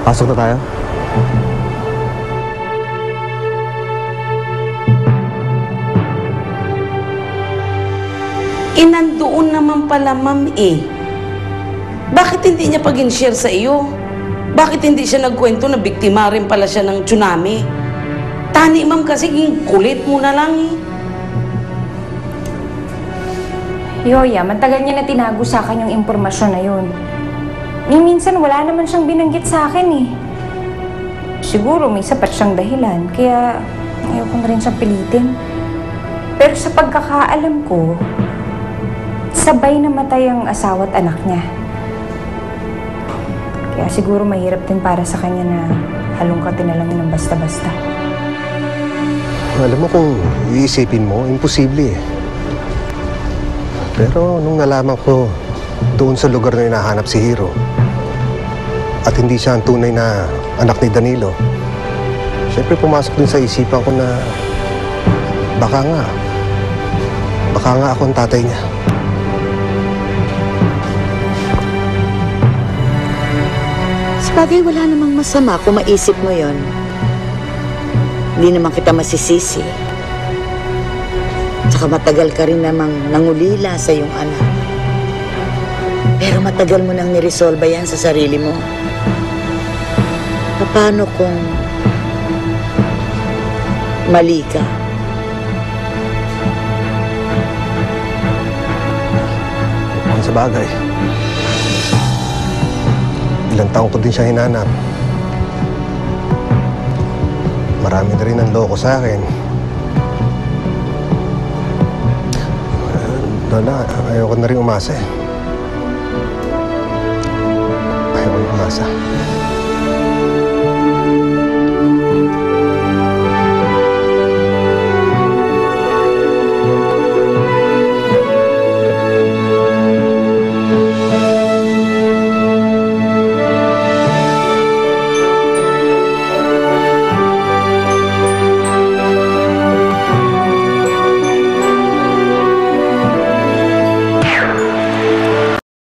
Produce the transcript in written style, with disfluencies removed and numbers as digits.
Pasok na tayo. Nandoon naman pala, ma'am eh. Bakit hindi niya pag-in-share sa iyo? Bakit hindi siya nagkwento na biktima rin pala siya ng tsunami? Tani, ma'am, kasi kulit mo na lang eh. Yoya, matagal niya na tinago sa akin yung impormasyon na yun. Minsan wala naman siyang binanggit sa akin eh. Siguro may sapat siyang dahilan, kaya ayoko na rin siyang pilitin. Pero sa pagkakaalam ko, sabay namatay ang asawa at anak niya. Kaya siguro mahirap din para sa kanya na halongkatin na lang ng basta-basta. Alam mo kung iisipin mo, imposible eh. Pero nung nalaman ko doon sa lugar na hinahanap si Hiro at hindi siya ang tunay na anak ni Danilo, syempre pumasok din sa isipan ko na baka nga ako ang tatay niya. Sabagay, wala namang masama kung maisip mo yon. Hindi naman kita masisisi. Tsaka matagal ka rin namang nangulila sa iyong anak. Pero matagal mo nang niresolba yan sa sarili mo. Paano kung mali ka? Sa bagay, ilang taong ko din siya hinanap. Marami na rin ang loko sa akin. Lola, ayoko na rin umasa eh. Ayoko na umasa.